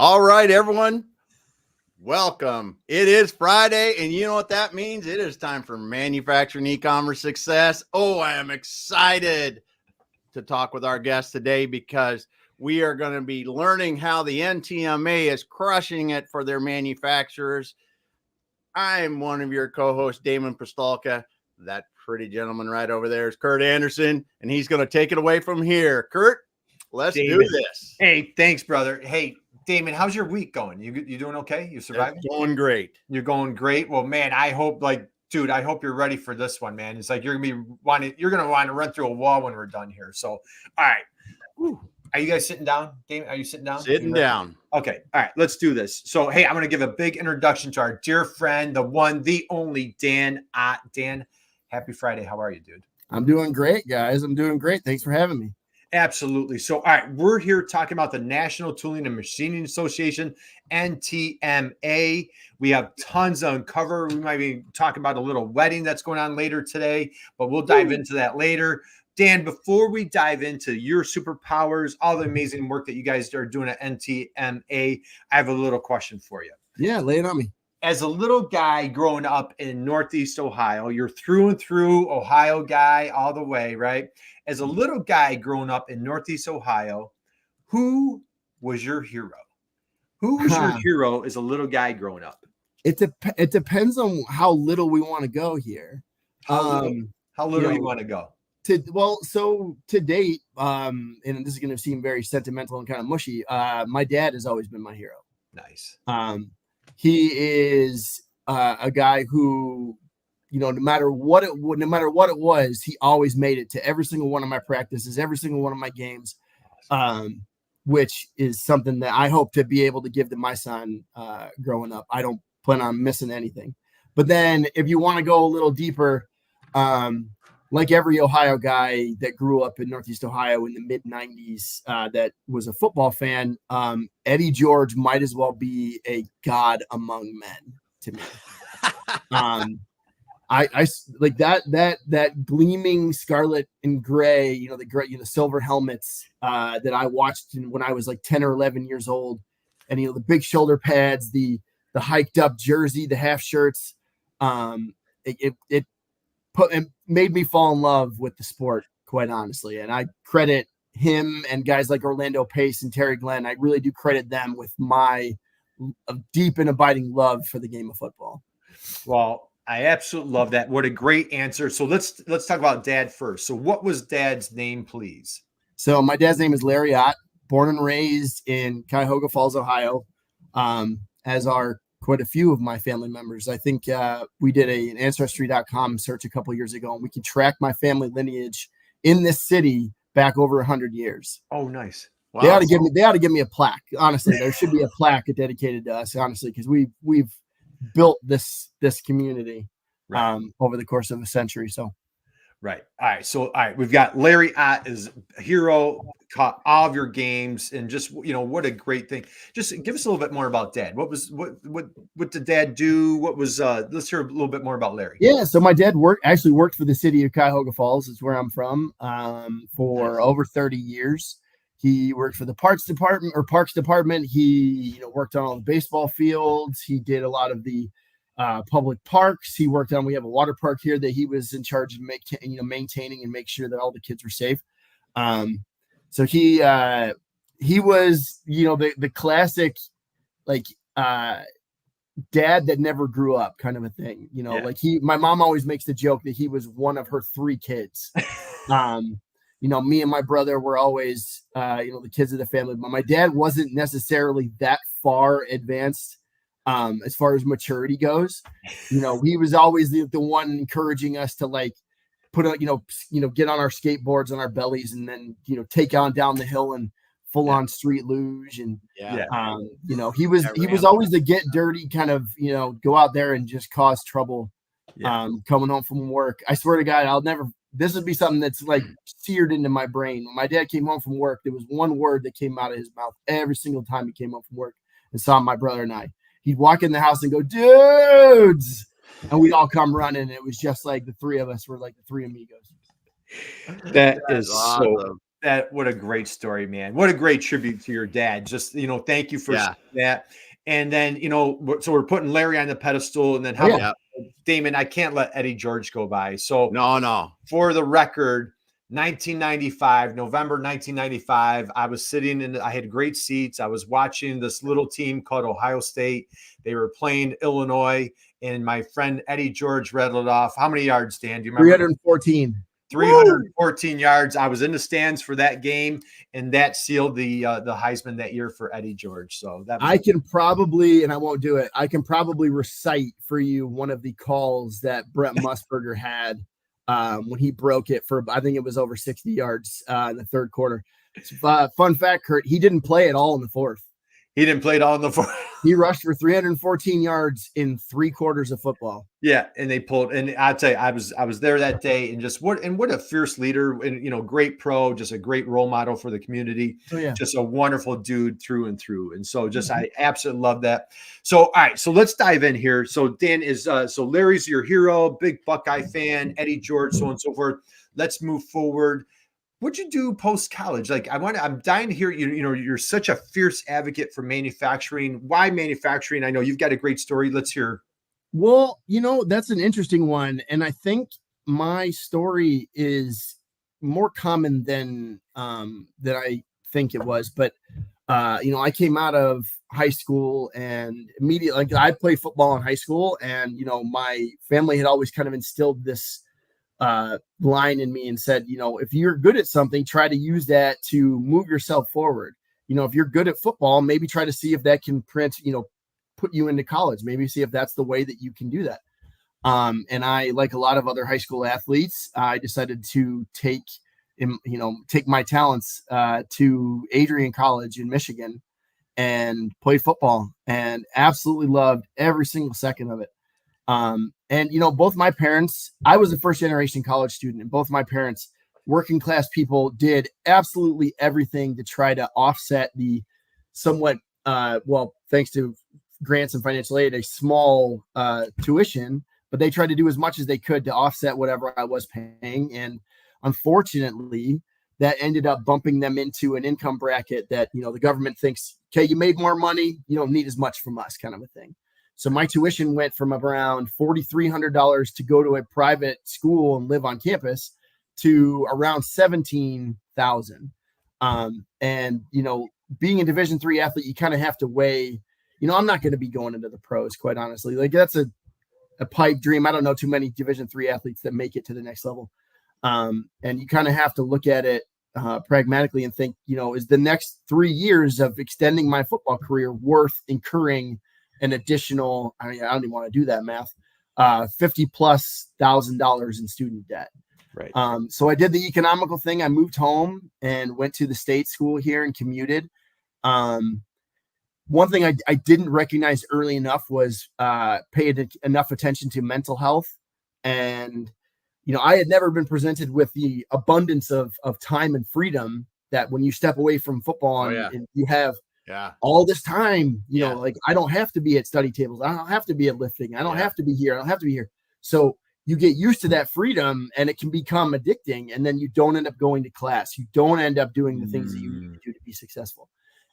All right, everyone. Welcome. It is Friday, and you know what that means? It is time for manufacturing e-commerce success. Oh, I am excited to talk with our guest today because we are going to be learning how the NTMA is crushing it for their manufacturers. I'm one of your co-hosts, Damon Pistolka. That pretty gentleman right over there is Kurt Anderson, and he's going to take it away from here. Kurt, let's do this. Hey, thanks, brother. Hey, Damon, how's your week going? You doing okay? You surviving? It's going great. You're going great. Well, man, I hope I hope you're ready for this one, man. It's like you're gonna want to run through a wall when we're done here. So, all right. Whew. Are you guys sitting down, Damon? Are you sitting down? Sitting down. Okay. All right. Let's do this. So, hey, I'm going to give a big introduction to our dear friend, the one, the only Dan Ott. Dan, happy Friday. How are you, dude? I'm doing great, guys. I'm doing great. Thanks for having me. Absolutely. So, all right, we're here talking about the National Tooling and Machining Association, NTMA. We have tons to uncover. We might be talking about a little wedding that's going on later today, but we'll dive into that later. Dan, before we dive into your superpowers, all the amazing work that you guys are doing at NTMA, I have a little question for you. Yeah, lay it on me. As a little guy growing up in Northeast Ohio, you're through and through Ohio guy all the way, right? As a little guy growing up in Northeast Ohio, who was your hero? Who was your hero as a little guy growing up? It depends on how little we want to go here. How little you want to go? So to date, and this is going to seem very sentimental and kind of mushy. My dad has always been my hero. Nice. He is a guy who, no matter what it was, he always made it to every single one of my practices, every single one of my games, which is something that I hope to be able to give to my son growing up. I don't plan on missing anything. But then if you want to go a little deeper, like every Ohio guy that grew up in Northeast Ohio in the mid-90s that was a football fan, Eddie George might as well be a god among men to me. I like that gleaming scarlet and gray, the silver helmets that I watched when I was like 10 or 11 years old, and the big shoulder pads, the hiked up jersey, the half shirts. It made me fall in love with the sport, quite honestly. And I credit him and guys like Orlando Pace and Terry Glenn. I really do credit them with my deep and abiding love for the game of football. Well, I absolutely love that. What a great answer. So let's talk about Dad first. So what was Dad's name, please? So my dad's name is Larry Ott, born and raised in Cuyahoga Falls, Ohio, as are quite a few of my family members. I think we did an Ancestry.com search a couple of years ago, and we can track my family lineage in this city back over 100 years. Oh, nice. Wow. They ought to give me a plaque. Honestly, there should be a plaque dedicated to us, honestly, because we've built this community over the course of a century. So right. All right. So, all right, we've got Larry Ott as a hero, caught all of your games, and just, what a great thing. Just give us a little bit more about Dad. What did Dad do? What was, let's hear a little bit more about Larry. Yeah. So my dad worked for the city of Cuyahoga Falls. It's where I'm from, for over 30 years. He worked for the Parks Department. He, worked on all the baseball fields. He did a lot of the public parks. He worked on, we have a water park here that he was in charge of maintaining and make sure that all the kids were safe. So he was, the classic, like, dad that never grew up kind of a thing, like my mom always makes the joke that he was one of her 3 kids. Me and my brother were always, the kids of the family, but my dad wasn't necessarily that far advanced as far as maturity goes. He was always the one encouraging us to like put on, get on our skateboards on our bellies and then, take on down the hill and full on street luge. And, he was always the get dirty kind of, go out there and just cause trouble coming home from work. I swear to God, this would be something that's like seared into my brain. When my dad came home from work, there was one word that came out of his mouth every single time he came home from work and saw my brother and I. He'd walk in the house and go, dudes, and we'd all come running. It was just like the 3 of us were like the 3 amigos. That is awesome. What a great story, man. What a great tribute to your dad. Just, thank you for that. And then, so we're putting Larry on the pedestal, and then how about Damon? I can't let Eddie George go by. So no. For the record, 1995, November 1995, I was sitting I had great seats. I was watching this little team called Ohio State. They were playing Illinois, and my friend Eddie George rattled off. How many yards, Dan? Do you remember? 314. 314 yards. I was in the stands for that game, and that sealed the Heisman that year for Eddie George. So I can probably, and I won't do it, I can probably recite for you one of the calls that Brett Musburger had when he broke it for, I think it was over 60 yards in the third quarter. Fun fact, Kurt, he didn't play at all in the fourth. He didn't play it all in the fourth. He rushed for 314 yards in 3 quarters of football. Yeah, and they pulled. And I'll tell you, I was there that day, and what a fierce leader, and great pro, just a great role model for the community. Oh, yeah. Just a wonderful dude through and through. And so, I absolutely love that. So, all right, so let's dive in here. So Dan is so Larry's your hero, big Buckeye fan, Eddie George, so on and so forth. Let's move forward. What'd you do post college? Like, I'm dying to hear you're such a fierce advocate for manufacturing. Why manufacturing? I know you've got a great story. Let's hear. Well, that's an interesting one. And I think my story is more common than I think it was. But, I came out of high school and immediately, like, I played football in high school, and, my family had always kind of instilled this line in me and said, if you're good at something, try to use that to move yourself forward. If you're good at football, maybe try to see if that can put you into college, maybe see if that's the way that you can do that. And I, like a lot of other high school athletes, I decided to take my talents to Adrian College in Michigan and played football, and absolutely loved every single second of it. And both my parents, I was a first generation college student, and both my parents, working class people, did absolutely everything to try to offset the somewhat, thanks to grants and financial aid, a small tuition, but they tried to do as much as they could to offset whatever I was paying. And unfortunately, that ended up bumping them into an income bracket that, the government thinks, okay, you made more money, you don't need as much from us, kind of a thing. So my tuition went from around $4,300 to go to a private school and live on campus to around $17,000. And, being a Division III athlete, you kind of have to weigh, I'm not going to be going into the pros, quite honestly. Like, that's a pipe dream. I don't know too many Division III athletes that make it to the next level. And you kind of have to look at it pragmatically and think, is the next 3 years of extending my football career worth incurring an additional, I don't even want to do that math, $50,000+ in student debt. Right. So I did the economical thing. I moved home and went to the state school here and commuted. One thing I didn't recognize early enough was paid enough attention to mental health. And, I had never been presented with the abundance of time and freedom that when you step away from football and you have all this time, like, I don't have to be at study tables. I don't have to be at lifting. I don't have to be here. I don't have to be here. So you get used to that freedom, and it can become addicting. And then you don't end up going to class. You don't end up doing the things that you need to do to be successful.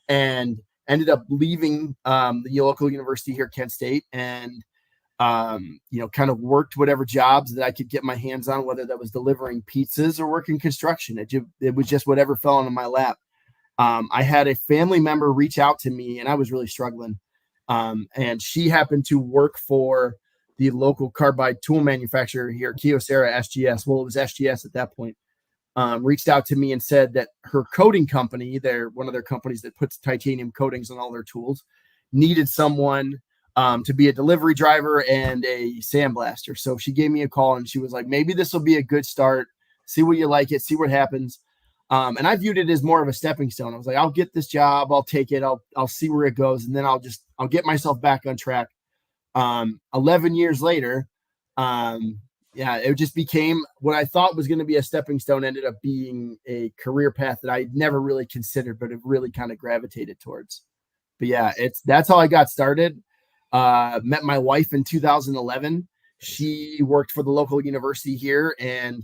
And ended up leaving the local university here, Kent State, and, kind of worked whatever jobs that I could get my hands on, whether that was delivering pizzas or working construction. It was just whatever fell into my lap. I had a family member reach out to me, and I was really struggling. And she happened to work for the local carbide tool manufacturer here, Kyocera SGS. Well, it was SGS at that point. Reached out to me and said that her coating company, they're one of their companies that puts titanium coatings on all their tools, needed someone to be a delivery driver and a sandblaster. So she gave me a call, and she was like, maybe this will be a good start. See what you like it, see what happens. And I viewed it as more of a stepping stone. I was like, I'll get this job. I'll take it. I'll see where it goes. And then I'll get myself back on track. 11 years later, it just became what I thought was going to be a stepping stone, ended up being a career path that I never really considered, but have really kind of gravitated towards. But yeah, that's how I got started. Met my wife in 2011. She worked for the local university here, and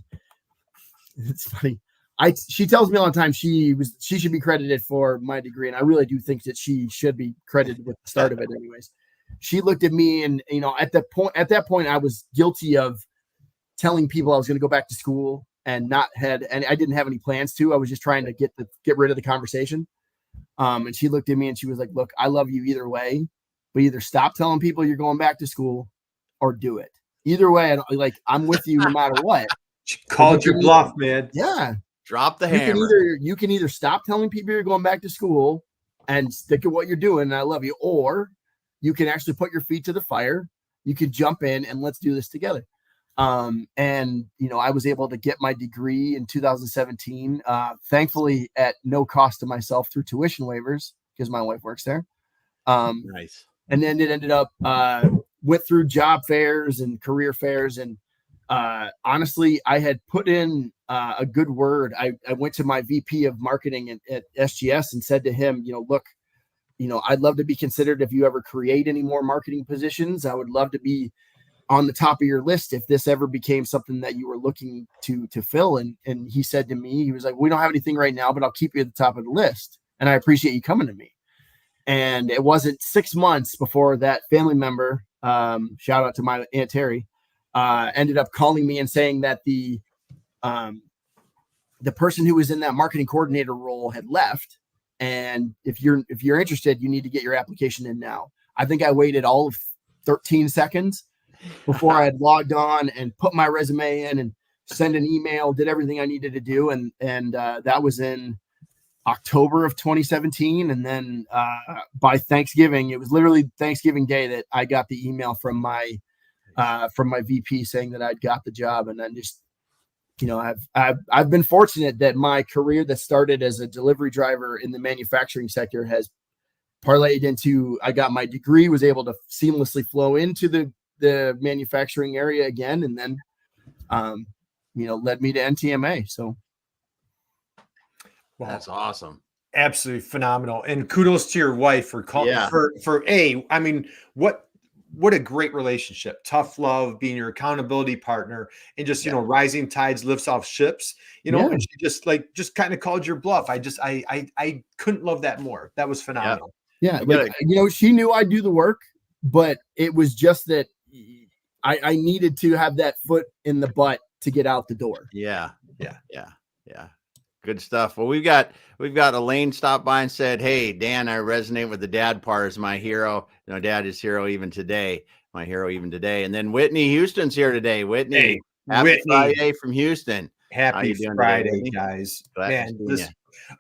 it's funny. she tells me all the time she should be credited for my degree, and I really do think that she should be credited with the start of it. Anyways, she looked at me, and at that point, I was guilty of telling people I was going to go back to school and I didn't have any plans to. I was just trying to get rid of the conversation. And she looked at me and she was like, "Look, I love you either way, but either stop telling people you're going back to school or do it. Either way, I'm with you no matter what." She called your bluff, man. Yeah. Drop the hammer. You can either stop telling people you're going back to school and stick to what you're doing, and I love you, or you can actually put your feet to the fire. You can jump in and let's do this together. And I was able to get my degree in 2017, thankfully at no cost to myself through tuition waivers because my wife works there. Nice. And then it ended up, went through job fairs and career fairs. And, honestly, I had put in, a good word. I went to my VP of marketing at SGS and said to him, look, I'd love to be considered if you ever create any more marketing positions. I would love to be on the top of your list if this ever became something that you were looking to fill. And he said to me, he was like, "We don't have anything right now, but I'll keep you at the top of the list. And I appreciate you coming to me." And it wasn't 6 months before that family member, shout out to my Aunt Terry, ended up calling me and saying that the person who was in that marketing coordinator role had left. And if you're interested, you need to get your application in now. I think I waited all of 13 seconds before I had logged on and put my resume in and send an email, did everything I needed to do. And that was in October of 2017. And then by Thanksgiving, it was literally Thanksgiving Day that I got the email from my VP saying that I'd got the job. And then just, I've been fortunate that my career that started as a delivery driver in the manufacturing sector has parlayed into, I got my degree, was able to seamlessly flow into the manufacturing area again, and then led me to NTMA. So that's awesome. Absolutely phenomenal. And kudos to your wife for calling I mean, what a great relationship. Tough love, being your accountability partner, and just rising tides lifts off ships, and she just kind of called your bluff. I couldn't love that more. That was phenomenal. Yeah. She knew I'd do the work, but it was just that I needed to have that foot in the butt to get out the door. Yeah. Good stuff. Well, we've got Elaine stopped by and said, "Hey, Dan, I resonate with the dad part as my hero. Dad is hero even today. My hero even today." And then Whitney Houston's here today. Whitney, happy Friday from Houston. Happy Friday, guys. Man,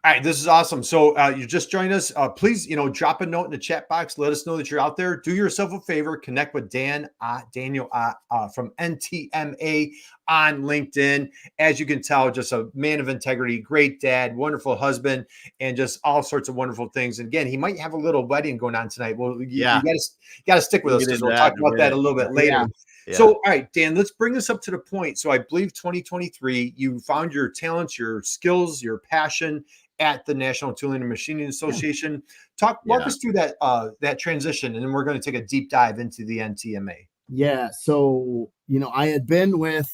all right, this is awesome. So you just joined us. Please, drop a note in the chat box. Let us know that you're out there. Do yourself a favor. Connect with Daniel Ott from NTMA on LinkedIn. As you can tell, just a man of integrity, great dad, wonderful husband, and just all sorts of wonderful things. And again, he might have a little wedding going on tonight. Well, you got to stick with us because we'll talk about that a little bit later. Yeah. Yeah. So, all right, Dan, let's bring this up to the point. So I believe 2023, you found your talents, your skills, your passion at the National Tooling and Machining Association. Walk us through that transition, and then we're going to take a deep dive into the NTMA. Yeah. So, I had been with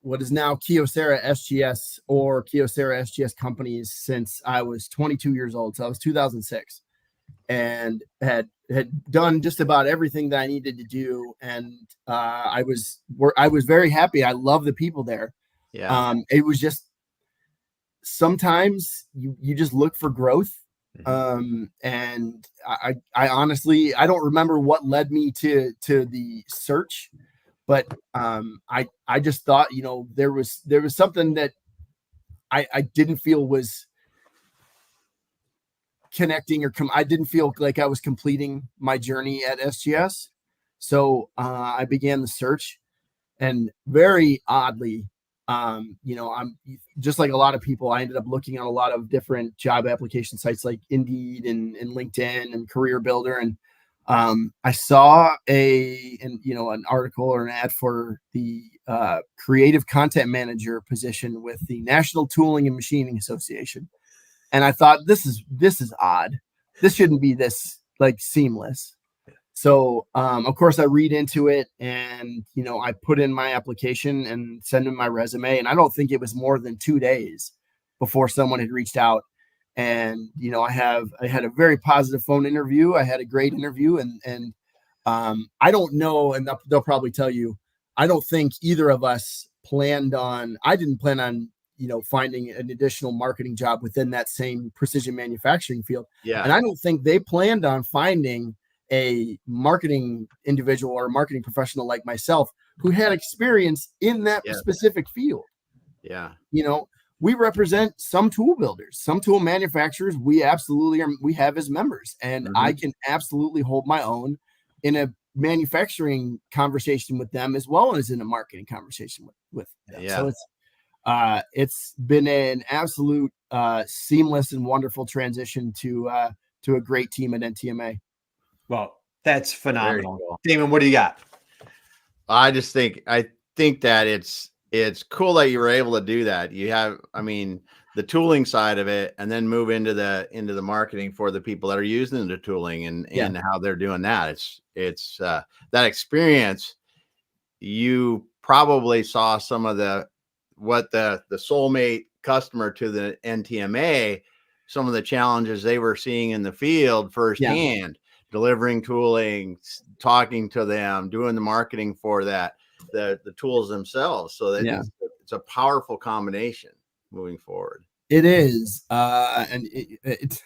what is now Kyocera SGS or Kyocera SGS companies since I was 22 years old. So I was 2006 and had done just about everything that I needed to do. And I was very happy. I love the people there. Yeah. It was just, sometimes you just look for growth. And I honestly, I don't remember what led me to the search, but I just thought, there was something that I didn't feel was connecting I didn't feel like I was completing my journey at SGS. So I began the search, and very oddly, I'm just like a lot of people, I ended up looking at a lot of different job application sites like Indeed and LinkedIn and Career Builder. And I saw an article or an ad for the creative content manager position with the National Tooling and Machining Association. And I thought, this is odd. This shouldn't be this seamless. So, of course, I read into it, and, I put in my application and send in my resume. And I don't think it was more than 2 days before someone had reached out. And, you know, I had a very positive phone interview. I had a great interview, and I don't know, and they'll probably tell you, I don't think either of us I didn't plan on, you know, finding an additional marketing job within that same precision manufacturing field. Yeah. And I don't think they planned on finding a marketing individual or a marketing professional like myself who had experience in that specific field. Yeah. You know, we represent some tool builders, some tool manufacturers. We have as members, and I can absolutely hold my own in a manufacturing conversation with them as well as in a marketing conversation with them. Yeah. So it's been an absolute seamless and wonderful transition to a great team at NTMA. Well, that's phenomenal. Cool. Damon, what do you got? I think that it's cool that you were able to do that. You have, I mean, the tooling side of it, and then move into the marketing for the people that are using the tooling and how they're doing that. It's that experience. You probably saw some of the soulmate customer to the NTMA, some of the challenges they were seeing in the field firsthand, delivering tooling, talking to them, doing the marketing for that, the tools themselves. So that it's a powerful combination moving forward. It is. And it's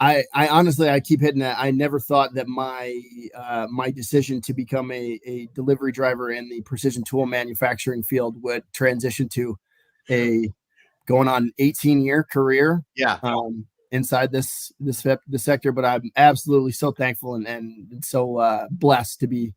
I honestly, I keep hitting that. I never thought that my decision to become a delivery driver in the precision tool manufacturing field would transition to a going on 18-year career. Yeah. Inside this sector, but I'm absolutely so thankful and so blessed to be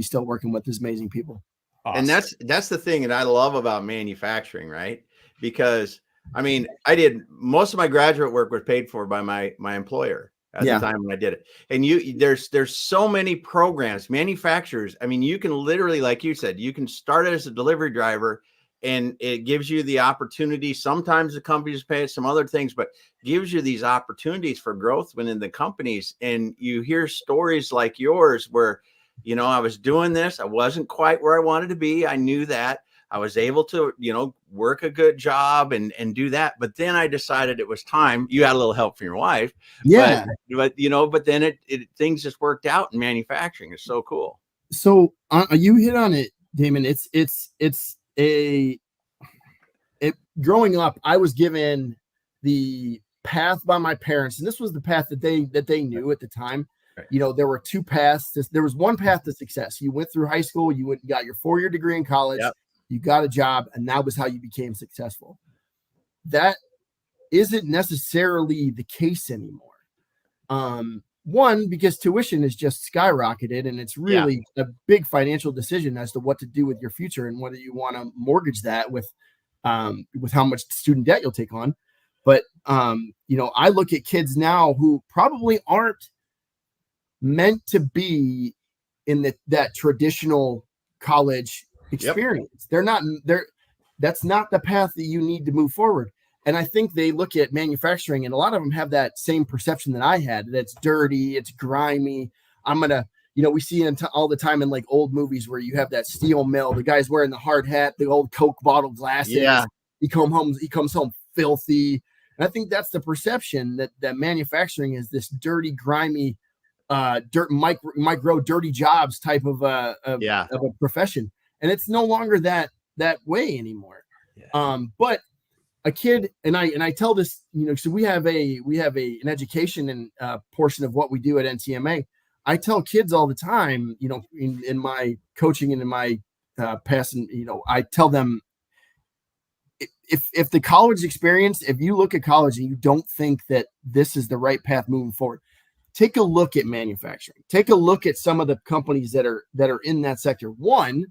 still working with these amazing people. Awesome. And that's the thing that I love about manufacturing, right? Because I mean, I did most of my graduate work was paid for by my employer at the time when I did it. And there's so many programs, manufacturers. I mean, you can literally, like you said, you can start as a delivery driver, and it gives you the opportunity. Sometimes the companies pay some other things, but gives you these opportunities for growth within the companies. And you hear stories like yours where, you know, I was doing this. I wasn't quite where I wanted to be. I knew that. I was able to, you know, work a good job and do that. But then I decided it was time. You had a little help from your wife. Yeah. But you know, but then things just worked out in manufacturing. It's so cool. So you hit on it, Damon. Growing up, I was given the path by my parents, and this was the path that they knew at the time. Right. You know, there were two paths. There was one path to success. You went through high school, you got your 4-year degree in college, you got a job, and that was how you became successful. That isn't necessarily the case anymore. One, because tuition is just skyrocketed, and it's really a big financial decision as to what to do with your future and whether you want to mortgage that with how much student debt you'll take on. But you know, I look at kids now who probably aren't meant to be in that traditional college experience. That's not the path that you need to move forward. And I think they look at manufacturing, and a lot of them have that same perception that I had, that it's dirty, it's grimy. We see it all the time in like old movies where you have that steel mill, the guy's wearing the hard hat, the old Coke bottle glasses. Yeah. He comes home filthy. And I think that's the perception that manufacturing is this dirty, grimy, micro dirty jobs type of a profession. And it's no longer that way anymore. Yeah. But a kid, and I tell this, you know, so we have an education and portion of what we do at NTMA. I tell kids all the time, you know, in my coaching and in my passing, you know, I tell them, if the college experience, if you look at college and you don't think that this is the right path moving forward, take a look at manufacturing. Take a look at some of the companies that are in that sector. One,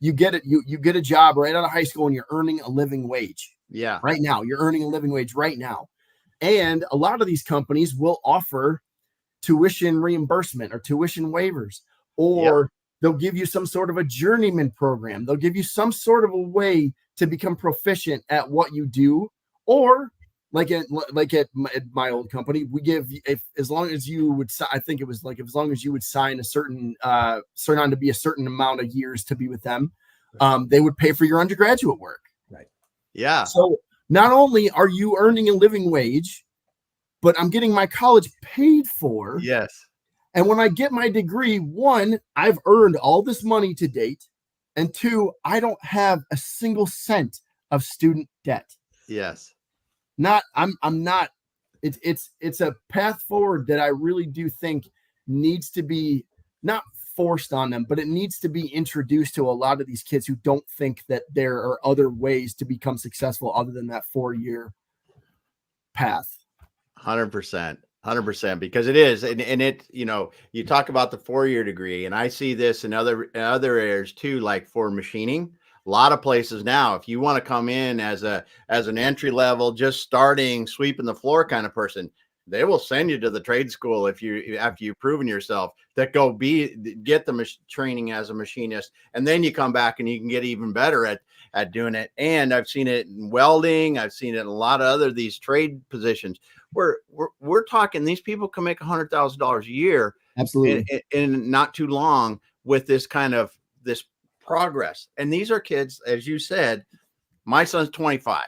you get it, you get a job right out of high school and you're earning a living wage. Yeah. Right now, you're earning a living wage right now. And a lot of these companies will offer tuition reimbursement or tuition waivers, or they'll give you some sort of a journeyman program. They'll give you some sort of a way to become proficient at what you do. Or like at my old company, we give, as long as you would, I think it was like, as long as you would sign sign on to be a certain amount of years to be with them, they would pay for your undergraduate work. Right. Yeah. So not only are you earning a living wage, but I'm getting my college paid for. Yes. And when I get my degree, one, I've earned all this money to date. And two, I don't have a single cent of student debt. Yes. I'm not, it's a path forward that I really do think needs to be not forced on them, but it needs to be introduced to a lot of these kids who don't think that there are other ways to become successful other than that 4-year path. 100%, because it is. And it, you talk about the 4-year degree, and I see this in other areas too, like for machining. A lot of places now, if you want to come in as an entry level, just starting sweeping the floor kind of person, they will send you to the trade school after you've proven yourself, that go get the training as a machinist, and then you come back and you can get even better at doing it. And I've seen it in welding. I've seen it in a lot of other these trade positions where we're talking these people can make $100,000 a year, absolutely, in not too long with this kind of this progress. And these are kids, as you said. My son's 25.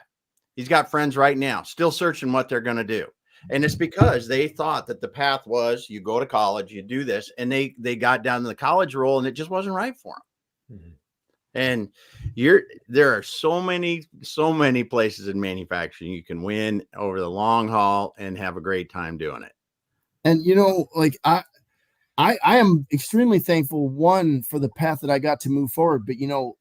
He's got friends right now still searching what they're going to do. And it's because they thought that the path was you go to college, you do this, and they got down to the college role and it just wasn't right for them. Mm-hmm. And there are so many places in manufacturing you can win over the long haul and have a great time doing it. And like I am extremely thankful, one, for the path that I got to move forward. But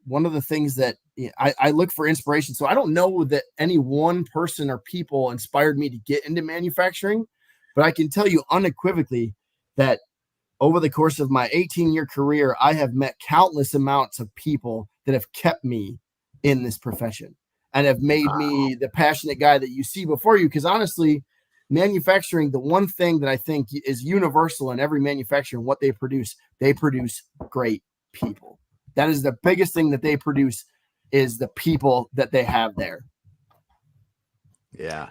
one of the things that I look for inspiration. So I don't know that any one person or people inspired me to get into manufacturing, but I can tell you unequivocally that over the course of my 18-year career, I have met countless amounts of people that have kept me in this profession and have made me the passionate guy that you see before you. Because honestly, manufacturing, the one thing that I think is universal in every manufacturer and what they produce great people. That is the biggest thing that they produce, is the people that they have there. Yeah.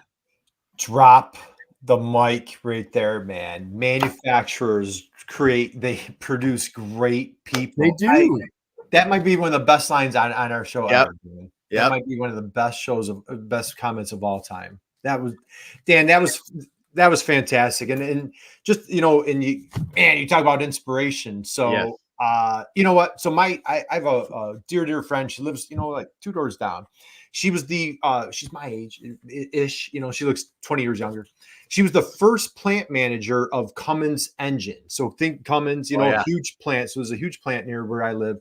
Drop the mic right there, man. Manufacturers they produce great people. They do. That might be one of the best lines on our show ever. That might be one of the best comments of all time. That was, Dan, that was fantastic. And just, and you talk about inspiration. So, yes. You know what? So I have a dear friend. She lives, like 2 doors down. She was she's my age ish, she looks 20 years younger. She was the first plant manager of Cummins Engine. So think Cummins, huge plant. So there's a huge plant near where I live.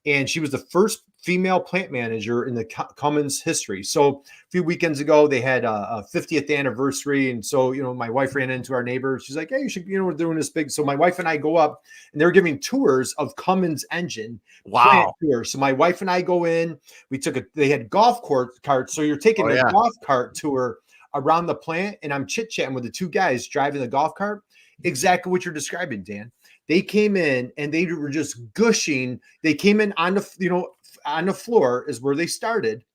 And she was the first female plant manager in the Cummins history. So a few weekends ago, they had a 50th anniversary. And so, my wife ran into our neighbor. She's like, hey, you should, we're doing this big. So my wife and I go up, and they're giving tours of Cummins Engine. Wow. Tour. So my wife and I go in, they had golf carts. So you're taking a golf cart tour around the plant, and I'm chit-chatting with the 2 guys driving the golf cart. Exactly what you're describing, Dan. They came in and they were just gushing. They came in on the floor is where they started,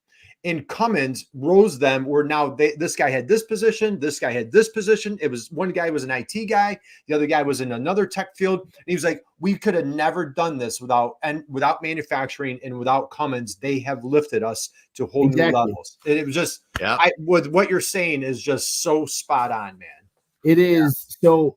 and Cummins rose them where now this guy had this position. This guy had this position. It was one guy was an IT guy. The other guy was in another tech field. And he was like, we could have never done this without manufacturing and without Cummins. They have lifted us to whole new levels. And it was just, with what you're saying is just so spot on, man. It is. So,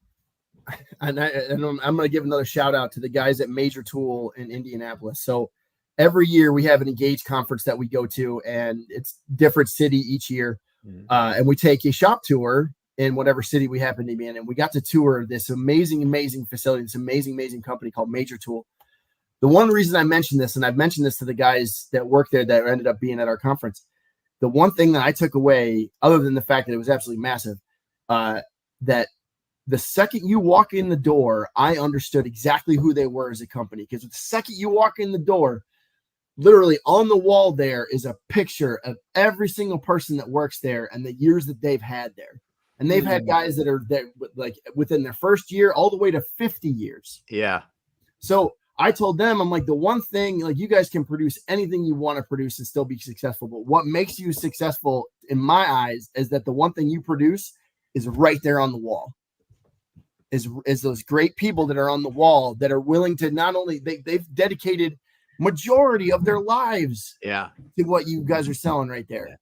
and I'm going to give another shout out to the guys at Major Tool in Indianapolis. So every year we have an Engage conference that we go to, and it's different city each year. And we take a shop tour in whatever city we happen to be in. And we got to tour this amazing facility, this amazing company called Major Tool. The one reason I mentioned this, and I've mentioned this to the guys that work there that ended up being at our conference, the one thing that I took away, other than the fact that it was absolutely massive, that the second you walk in the door, I understood exactly who they were as a company. Because the second you walk in the door, literally on the wall there is a picture of every single person that works there and the years that they've had there. And they've had guys that are there like within their first year all the way to 50 years. Yeah. So I told them, I'm like, the one thing, like, you guys can produce anything you want to produce and still be successful. But what makes you successful in my eyes is that the one thing you produce is right there on the wall. Is those great people that are on the wall that are willing to not only they've dedicated majority of their lives Yeah. to what you guys are selling right there.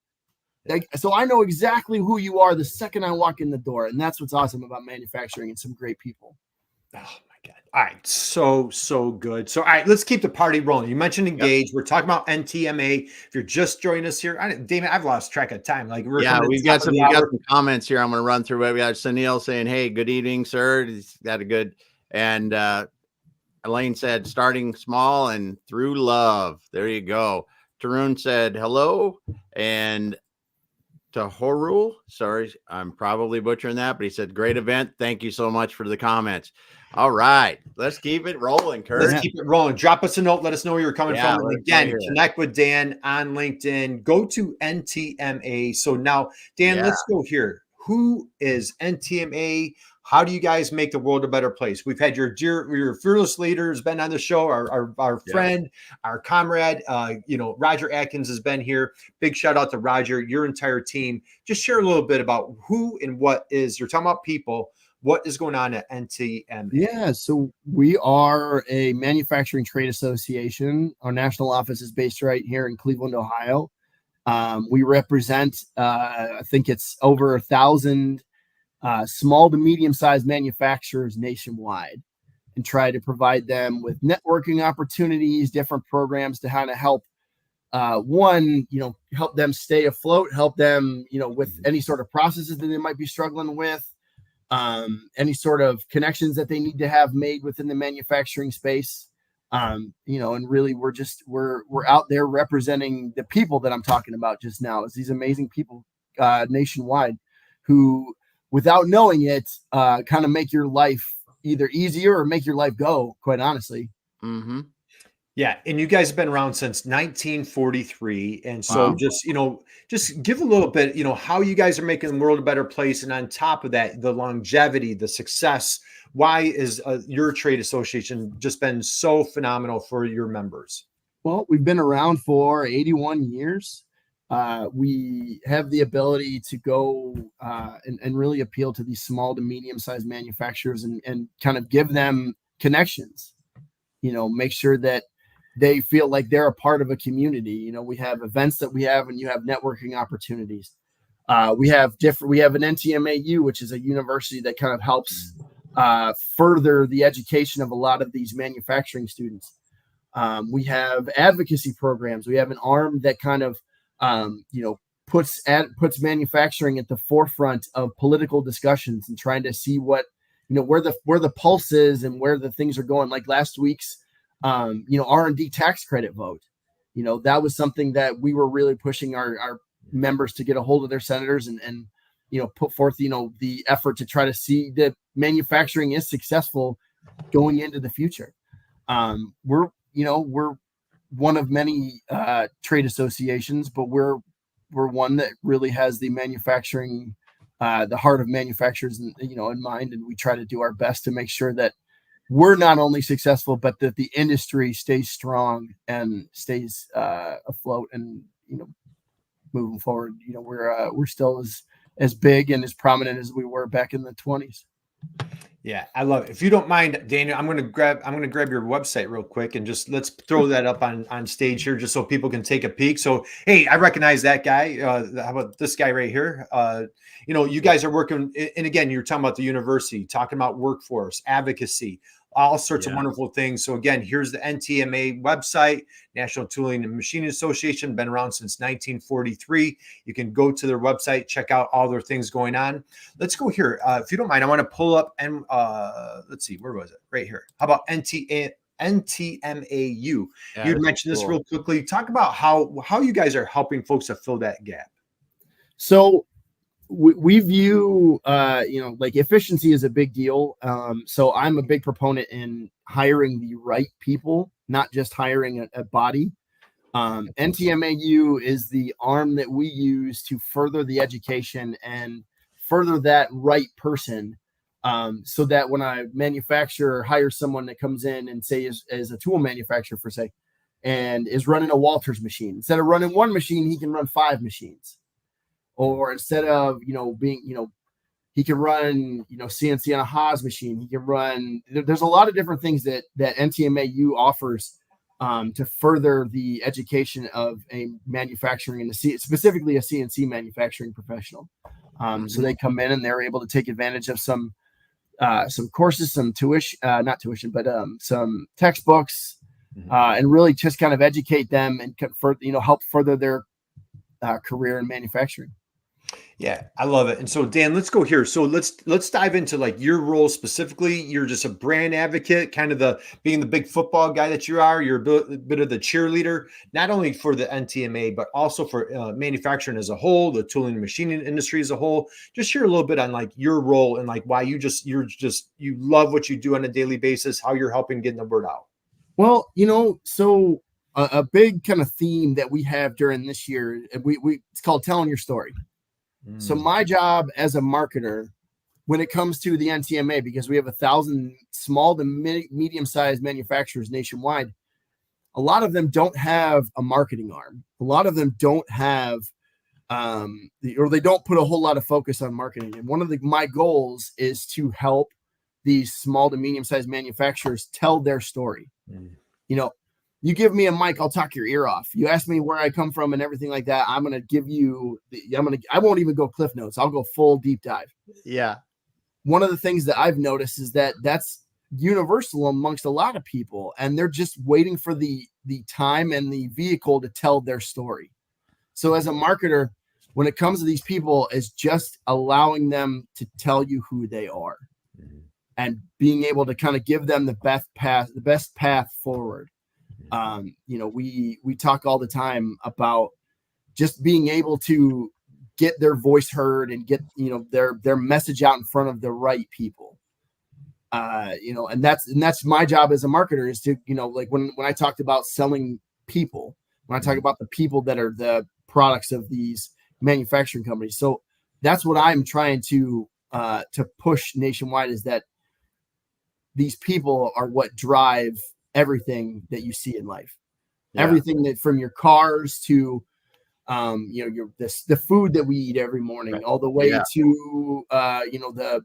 Like, so I know exactly who you are the second I walk in the door. And that's what's awesome about manufacturing and some great people. Oh my God. All right. So good. So, all right, let's keep the party rolling. You mentioned Engage. We're talking about NTMA. If you're just joining us here, Damon, I've lost track of time. Like we're coming to We've the top got of some, the we got hour. some comments here. I'm going to run through it. We got Sunil saying, "Hey, good evening, sir." He's got a good, and Elaine said, "Starting small and through love." There you go. Tarun said, "Hello," and Tahorul, sorry, I'm probably butchering that, but he said, "Great event. Thank you so much for the comments." All right, let's keep it rolling, Kurt. Let's keep it rolling. Drop us a note. Let us know where you're coming from. And again, connect with Dan on LinkedIn. Go to NTMA. So now, Dan, let's go here. Who is NTMA? How do you guys make the world a better place? We've had your fearless leader has been on the show, our friend, our comrade, Roger Atkins has been here. Big shout out to Roger, your entire team. Just share a little bit about who and what is, you're talking about people. What is going on at NTMA? Yeah, so we are a manufacturing trade association. Our national office is based right here in Cleveland, Ohio. We represent, I think it's over 1,000 small to medium-sized manufacturers nationwide, and try to provide them with networking opportunities, different programs to kind of help help them stay afloat, help them, with any sort of processes that they might be struggling with, any sort of connections that they need to have made within the manufacturing space. And really we're out there representing the people that I'm talking about just now, is these amazing people nationwide who, without knowing it, kind of make your life either easier or make your life go, quite honestly. Mm-hmm. Yeah, and you guys have been around since 1943, and so just give a little bit, how you guys are making the world a better place, and on top of that, the longevity, the success. Why is your trade association just been so phenomenal for your members? Well, we've been around for 81 years. We have the ability to go and really appeal to these small to medium-sized manufacturers and kind of give them connections. Make sure that they feel like they're a part of a community. We have events that we have, and you have networking opportunities. We have an NTMAU, which is a university that kind of helps further the education of a lot of these manufacturing students. We have advocacy programs. We have an arm that kind of, puts manufacturing at the forefront of political discussions and trying to see what, where the pulse is and where the things are going. Like last week's, R&D tax credit vote, that was something that we were really pushing our members to get a hold of their senators and put forth, the effort to try to see that manufacturing is successful going into the future. We're one of many trade associations, but we're one that really has the manufacturing, the heart of manufacturers in mind. And we try to do our best to make sure that we're not only successful, but that the industry stays strong and stays afloat and, moving forward. We're still as big and as prominent as we were back in the 20s. Yeah, I love it. If you don't mind, Daniel, I'm going to grab your website real quick and just let's throw that up on stage here just so people can take a peek. So, hey, I recognize that guy. How about this guy right here? You guys are working, and again, you're talking about the university, talking about workforce, advocacy, all sorts of wonderful things. So again, here's the NTMA website, National Tooling and Machining Association, been around since 1943. You can go to their website, check out all their things going on. Let's go here. If you don't mind, I want to pull up and let's see, where was it? Right here. How about NTMAU? You'd mentioned this real quickly. Talk about how you guys are helping folks to fill that gap. So we view, like efficiency is a big deal. So I'm a big proponent in hiring the right people, not just hiring a body. NTMAU is the arm that we use to further the education and further that right person. So that when a manufacturer hires someone that comes in and say is a tool manufacturer for say, and is running a Walters machine, instead of running one machine, he can run 5 machines. Or instead of, he can run, CNC on a Haas machine. He can run, there's a lot of different things that NTMAU offers to further the education of a manufacturing and specifically a CNC manufacturing professional. So they come in and they're able to take advantage of some courses, some tuition, not tuition, but some textbooks, and really just kind of educate them and help further their career in manufacturing. Yeah, I love it. And so, Dan, let's go here. So let's dive into like your role specifically. You're just a brand advocate, kind of being the big football guy that you are. You're a bit of the cheerleader, not only for the NTMA, but also for manufacturing as a whole, the tooling and machining industry as a whole. Just share a little bit on like your role and like why you love what you do on a daily basis, how you're helping getting the word out. Well, so a big kind of theme that we have during this year, it's called telling your story. So my job as a marketer, when it comes to the NTMA, because we have 1,000 small to medium-sized manufacturers nationwide, a lot of them don't have a marketing arm. A lot of them don't have, or they don't put a whole lot of focus on marketing. And one of my goals is to help these small to medium-sized manufacturers tell their story. You give me a mic, I'll talk your ear off. You ask me where I come from and everything like that, I'm going to give you, I won't even go cliff notes. I'll go full deep dive. Yeah. One of the things that I've noticed is that that's universal amongst a lot of people, and they're just waiting for the time and the vehicle to tell their story. So as a marketer, when it comes to these people, is just allowing them to tell you who they are and being able to kind of give them the best path forward. We talk all the time about just being able to get their voice heard and get, their message out in front of the right people. And that's my job as a marketer is to, like when I talked about selling people, when I talk about the people that are the products of these manufacturing companies. So that's what I'm trying to push nationwide, is that these people are what drive everything that you see in life. Everything that from your cars to the food that we eat every morning, all the way to the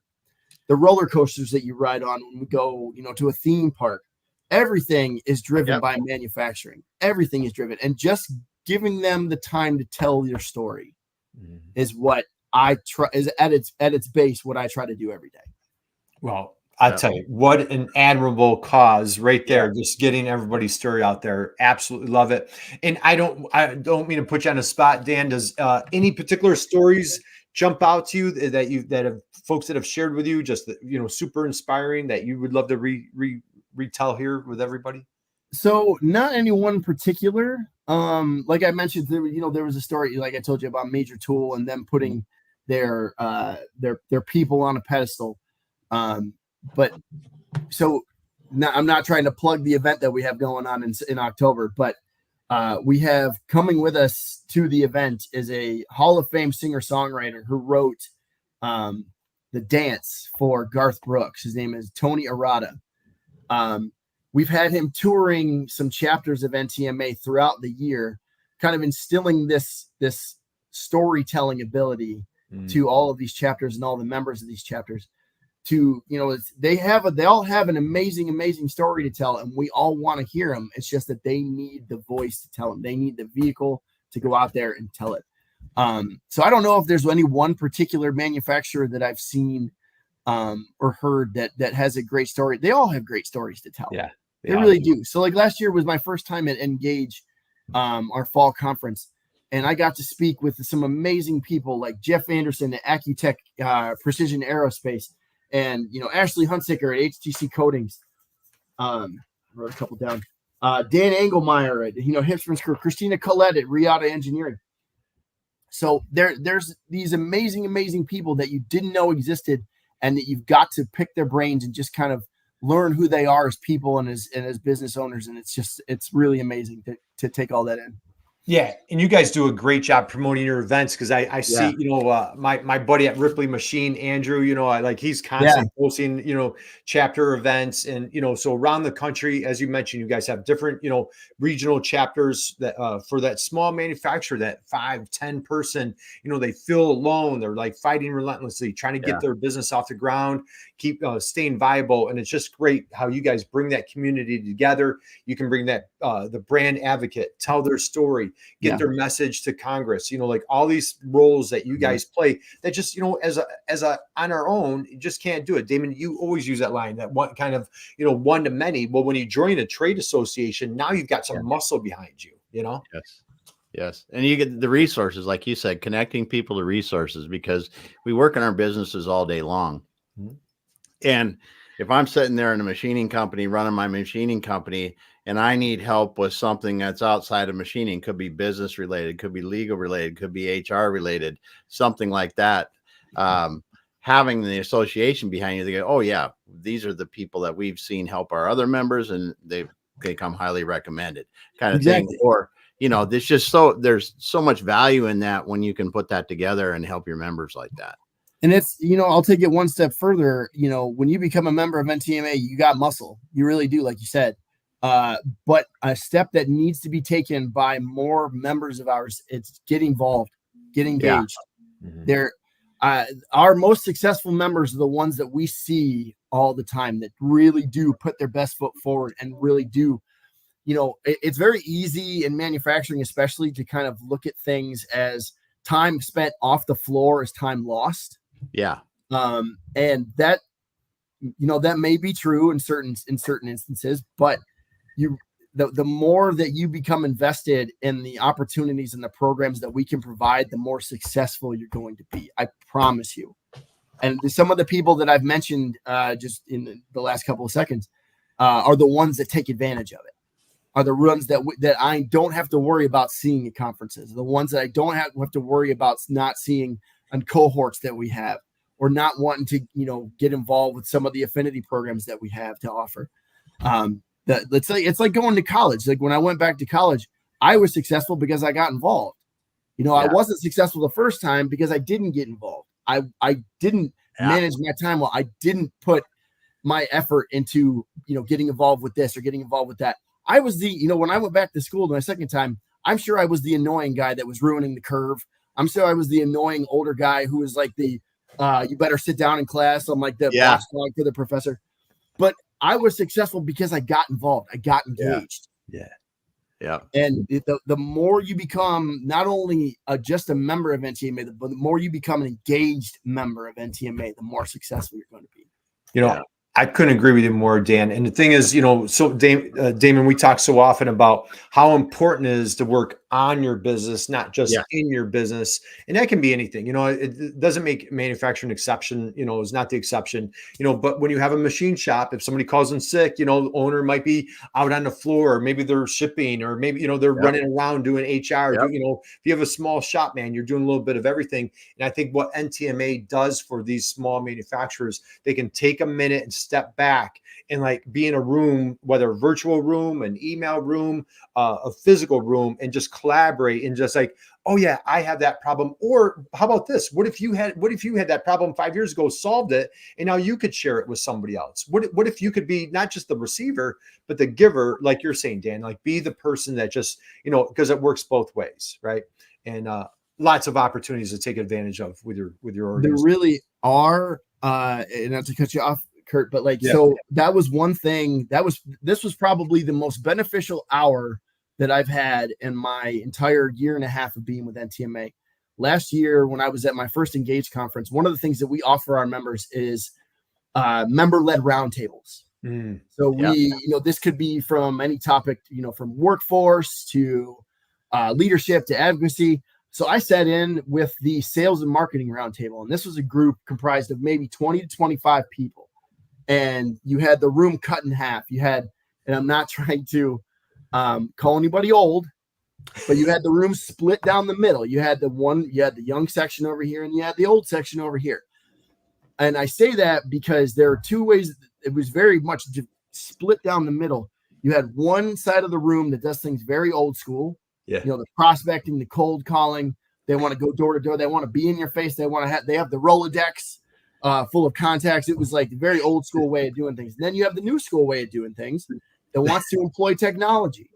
roller coasters that you ride on when we go to a theme park. Everything is driven by manufacturing. Everything is driven, and just giving them the time to tell your story is what I try, is at its base what I try to do every day. Well, I'll tell you, what an admirable cause right there. Just getting everybody's story out there. Absolutely love it. And I don't mean to put you on a spot, Dan. Does any particular stories jump out to you that have folks that have shared with you, just super inspiring, that you would love to retell here with everybody? So not any one particular. Like I mentioned, there was a story, like I told you, about Major Tool and them putting their people on a pedestal. But so now, I'm not trying to plug the event that we have going on in October, but we have coming with us to the event is a Hall of Fame singer-songwriter who wrote the dance for Garth Brooks. His name is Tony Arata. We've had him touring some chapters of NTMA throughout the year, kind of instilling this storytelling ability to all of these chapters and all the members of these chapters. They all have an amazing story to tell, and we all want to hear them. It's just that they need the voice to tell them. They need the vehicle to go out there and tell it. So I don't know if there's any one particular manufacturer that I've seen or heard that has a great story. They all have great stories to tell. Yeah, they really do. So like last year was my first time at Engage, our fall conference, and I got to speak with some amazing people like Jeff Anderson at Accutech Precision Aerospace. And, Ashley Hunsicker at HTC Coatings, wrote a couple down. Dan Engelmeyer at, Hipsman's Crew, Christina Collette at Riata Engineering. So there's these amazing people that you didn't know existed, and that you've got to pick their brains and just kind of learn who they are as people and as business owners. And it's really amazing to take all that in. Yeah, and you guys do a great job promoting your events because I see, my buddy at Ripley Machine, Andrew, he's constantly posting, chapter events and, so around the country, as you mentioned, you guys have different, regional chapters that for that small manufacturer, that 5-10 person, they feel alone. They're like fighting relentlessly, trying to get their business off the ground, keep staying viable. And it's just great how you guys bring that community together. You can bring that, the brand advocate, tell their story, get their message to Congress, like all these roles that you guys play that just, as a on our own, you just can't do it. Damon, you always use that line, that one kind of, one to many. Well, when you join a trade association, now you've got some muscle behind you, Yes. And you get the resources, like you said, connecting people to resources, because we work in our businesses all day long. Mm-hmm. And if I'm sitting there in a machining company, running my machining company, and I need help with something that's outside of machining, could be business related, could be legal related, could be HR related, something like that. Having the association behind you, they go, oh yeah, these are the people that we've seen help our other members, and they've become highly recommended, kind of thing. Or, there's so much value in that when you can put that together and help your members like that. And it's, I'll take it one step further. When you become a member of NTMA, you got muscle. You really do, like you said. But a step that needs to be taken by more members of ours, it's get involved, get engaged. Yeah. Mm-hmm. They're our most successful members are the ones that we see all the time that really do put their best foot forward and really do. It's very easy in manufacturing, especially, to kind of look at things as time spent off the floor as time lost. Yeah. And that, that may be true in certain instances, but the more that you become invested in the opportunities and the programs that we can provide, the more successful you're going to be. I promise you. And some of the people that I've mentioned just in the last couple of seconds are the ones that take advantage of it. Are the ones that I don't have to worry about seeing at conferences. The ones that I don't have to worry about not seeing on cohorts that we have, or not wanting to, get involved with some of the affinity programs that we have to offer. It's like going to college. Like when I went back to college, I was successful because I got involved. I wasn't successful the first time because I didn't get involved. I didn't manage my time well. I didn't put my effort into, getting involved with this or getting involved with that. I was when I went back to school my second time, I'm sure I was the annoying guy that was ruining the curve. I'm sure I was the annoying older guy who was like the, you better sit down in class. I'm like the watchdog for the professor. But I was successful because I got involved. I got engaged. Yeah. And the more you become not only just a member of NTMA, but the more you become an engaged member of NTMA, the more successful you're going to be. I couldn't agree with you more, Dan. And the thing is, so Damon, we talk so often about how important it is to work on your business, not just in your business. And that can be anything, it doesn't make manufacturing an exception, is not the exception, but when you have a machine shop, if somebody calls in sick, the owner might be out on the floor, or maybe they're shipping, or maybe, they're running around doing HR. If you have a small shop, man, you're doing a little bit of everything. And I think what NTMA does for these small manufacturers, they can take a minute and step back and like be in a room, whether a virtual room, an email room, a physical room, and just collaborate and just like, oh yeah, I have that problem. Or how about this? What if you had that problem 5 years ago, solved it, and now you could share it with somebody else? What if you could be not just the receiver, but the giver, like you're saying, Dan, like be the person that just, because it works both ways, right? And lots of opportunities to take advantage of with your organization. There really are, and not to cut you off, Kurt, but so that was one thing this was probably the most beneficial hour that I've had in my entire year and a half of being with NTMA. Last year, when I was at my first Engage conference, one of the things that we offer our members is member-led roundtables. So we, this could be from any topic, from workforce to leadership to advocacy. So I sat in with the sales and marketing roundtable, and this was a group comprised of maybe 20 to 25 people. And you had the room cut in half. You had, and I'm not trying to call anybody old, but you had the room split down the middle. You had the young section over here, and you had the old section over here. And I say that because there are two ways. It was very much split down the middle. You had one side of the room that does things very old school, Yeah. The prospecting, the cold calling. They want to go door to door. They want to be in your face. They have the Rolodex full of contacts. It was like the very old school way of doing things. And then you have the new school way of doing things that wants to employ technology.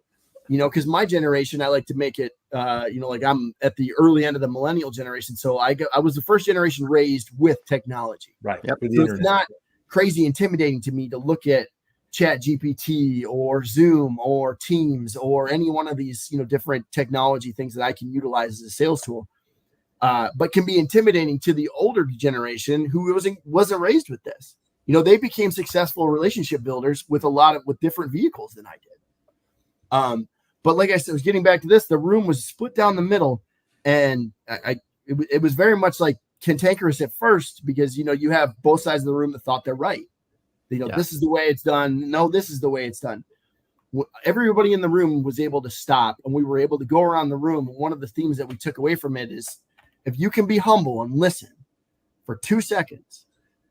Because my generation, I like to make it, like I'm at the early end of the millennial generation. So I was the first generation raised with technology. Right. Yep. So it's not crazy intimidating to me to look at Chat GPT or Zoom or Teams or any one of these, different technology things that I can utilize as a sales tool. But can be intimidating to the older generation who wasn't raised with this. They became successful relationship builders with different vehicles than I did. But like I said, getting back to this, the room was split down the middle, and it was very much like cantankerous at first because you have both sides of the room that thought they're right. This is the way it's done. No, this is the way it's done. Everybody in the room was able to stop, and we were able to go around the room. One of the themes that we took away from it is if you can be humble and listen for 2 seconds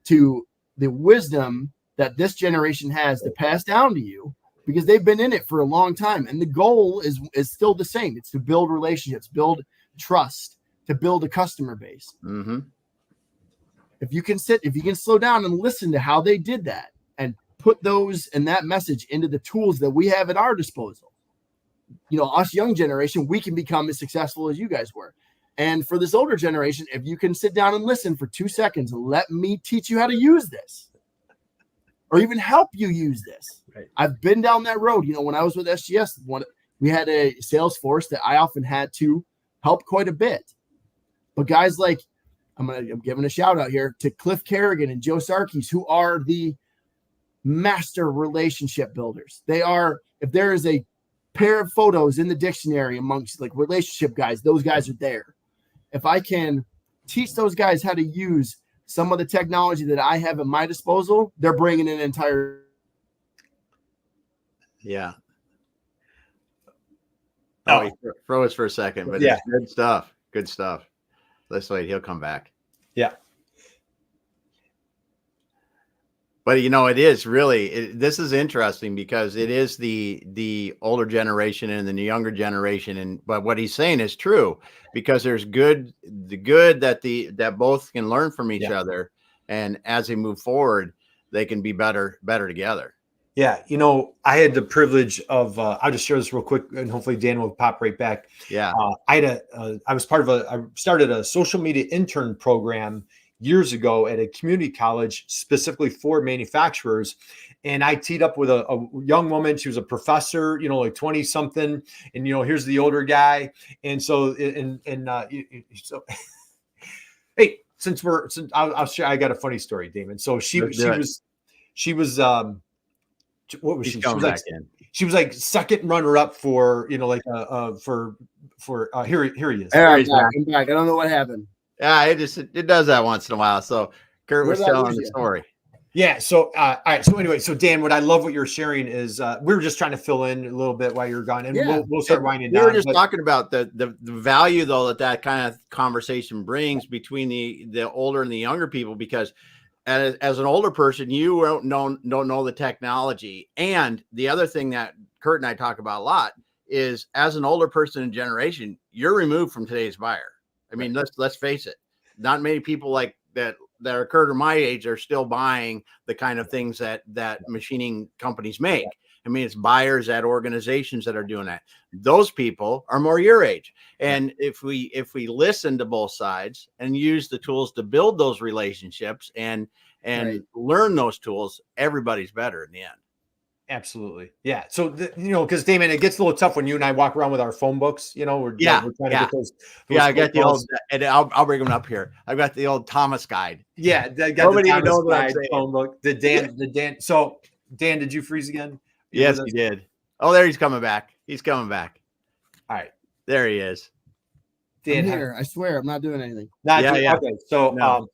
to the wisdom that this generation has to pass down to you, because they've been in it for a long time. And the goal is still the same. It's to build relationships, build trust, to build a customer base. Mm-hmm. If you can slow down and listen to how they did that and put those and that message into the tools that we have at our disposal, us young generation, we can become as successful as you guys were. And for this older generation, if you can sit down and listen for 2 seconds and let me teach you how to use this, or even help you use this. Right. I've been down that road. When I was with SGS, we had a sales force that I often had to help quite a bit. But guys like, I'm giving a shout out here to Cliff Kerrigan and Joe Sarkis, who are the master relationship builders. They are, if there is a pair of photos in the dictionary amongst like relationship guys, those guys are there. If I can teach those guys how to use some of the technology that I have at my disposal, they're bringing in an entire. Yeah. Oh, he froze for a second, but it's good stuff. Good stuff. Let's wait. He'll come back. Yeah. But it is really, this is interesting because it is the older generation and the younger generation. But what he's saying is true because there's the good that both can learn from each other. And as they move forward, they can be better together. Yeah. I had the privilege of, I'll just share this real quick and hopefully Dan will pop right back. Yeah. I started a social media intern program years ago at a community college specifically for manufacturers. And I teed up with a young woman. She was a professor, like 20 something. And, here's the older guy. And so, hey, I'll share, I got a funny story, Damon. So she was, what was she? She was like second runner up for, here he is. I'm back. I don't know what happened. Yeah, it does that once in a while. So Kurt was telling the story. Yeah. So, all right. So anyway, Dan, what I love what you're sharing is we were just trying to fill in a little bit while you're gone, and we'll start winding down. We were just talking about the value though that kind of conversation brings between the older and the younger people, because as an older person, you don't know the technology. And the other thing that Kurt and I talk about a lot is, as an older person in generation, you're removed from today's buyer. I mean, let's face it. Not many people like that are Kurt or my age are still buying the kind of things that machining companies make. I mean, it's buyers at organizations that are doing that. Those people are more your age. And if we listen to both sides and use the tools to build those relationships and learn those tools, everybody's better in the end. Absolutely. Yeah. So, because Damon, it gets a little tough when you and I walk around with our phone books, we're trying to get those I got the old, and I'll bring them up here. I've got the old Thomas guide. Yeah. I got nobody the Thomas guide phone book. The Dan. So Dan, did you freeze again? Yes, he did. Oh, there he's coming back. He's coming back. All right. There he is. Dan, I'm here. I swear I'm not doing anything. Okay. So,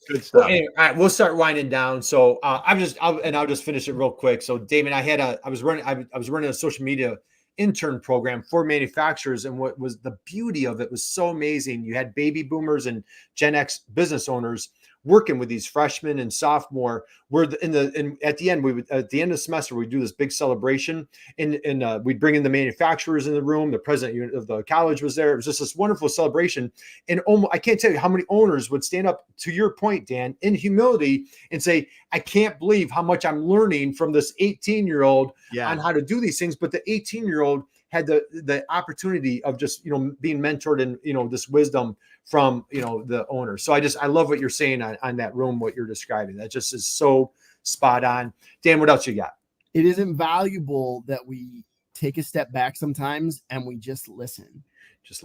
good stuff. Well, anyway, all right, we'll start winding down. So, I'll just finish it real quick. So, Damon, I was running a social media intern program for manufacturers, and what was the beauty of it was so amazing. You had baby boomers and Gen X business owners working with these freshmen and sophomore. At the end of the semester, we do this big celebration, and we'd bring in the manufacturers in the room. The president of the college was there. It was just this wonderful celebration. And I can't tell you how many owners would stand up, to your point, Dan, in humility and say, I can't believe how much I'm learning from this 18-year-old on how to do these things. But the 18-year-old had the opportunity of just, being mentored and, this wisdom from, the owner. So I love what you're saying on that room, what you're describing. That just is so spot on. Dan, what else you got? It is invaluable that we take a step back sometimes and we just listen.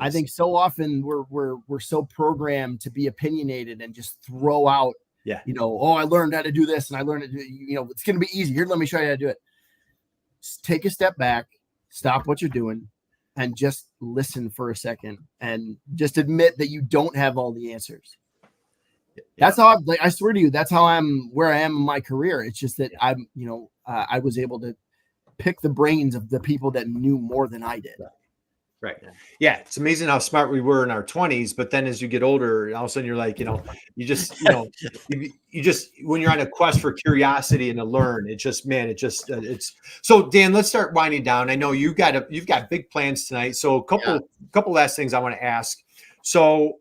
I think so often we're so programmed to be opinionated and just throw out, I learned how to do this and I learned it, it's going to be easy. Here, let me show you how to do it. Just take a step back, stop what you're doing, and just listen for a second and just admit that you don't have all the answers. That's how I swear to you, that's how I'm where I am in my career. It's just that I was able to pick the brains of the people that knew more than I did. Right. Yeah. It's amazing how smart we were in our 20s, but then as you get older, all of a sudden you're like, you just, when you're on a quest for curiosity and to learn, it's so Dan, let's start winding down. I know you've got big plans tonight. So a couple last things I want to ask. So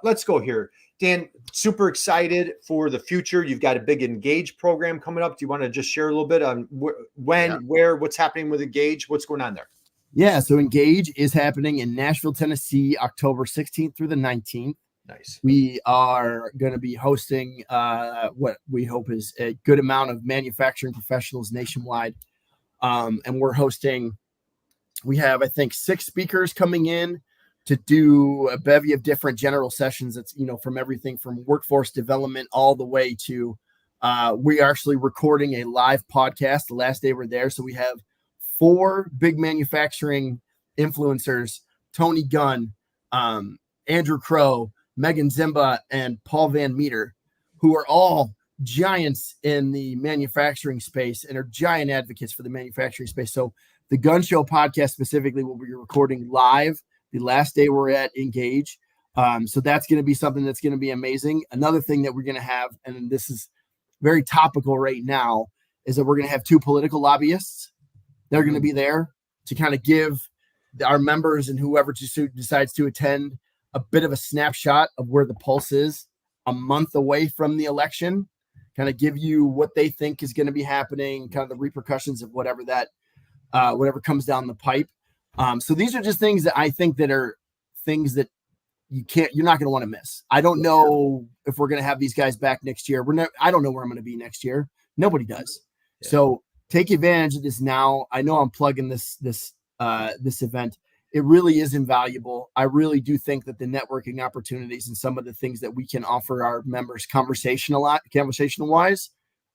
let's go here. Dan, super excited for the future. You've got a big Engage program coming up. Do you want to just share a little bit on where, what's happening with Engage? What's going on there? Yeah, so Engage is happening in Nashville, Tennessee, October 16th through the 19th. Nice. We are going to be hosting what we hope is a good amount of manufacturing professionals nationwide. And we have, I think, 6 speakers coming in to do a bevy of different general sessions. That's, from everything from workforce development all the way to we are actually recording a live podcast the last day we're there. So we have 4 big manufacturing influencers, Tony Gunn, Andrew Crow, Megan Zimba, and Paul Van Meter, who are all giants in the manufacturing space and are giant advocates for the manufacturing space. So the Gun Show podcast specifically will be recording live the last day we're at Engage. So that's going to be something that's going to be amazing. Another thing that we're going to have, and this is very topical right now, is that we're going to have 2 political lobbyists. They're going to be there to kind of give our members and whoever decides to attend a bit of a snapshot of where the pulse is a month away from the election, kind of give you what they think is going to be happening, kind of the repercussions of whatever comes down the pipe. So these are just things that I think that are things that you're not going to want to miss. I don't know if we're going to have these guys back next year. I don't know where I'm going to be next year. Nobody does. Yeah. So take advantage of this now. I know I'm plugging this event. It really is invaluable. I really do think that the networking opportunities and some of the things that we can offer our members conversational wise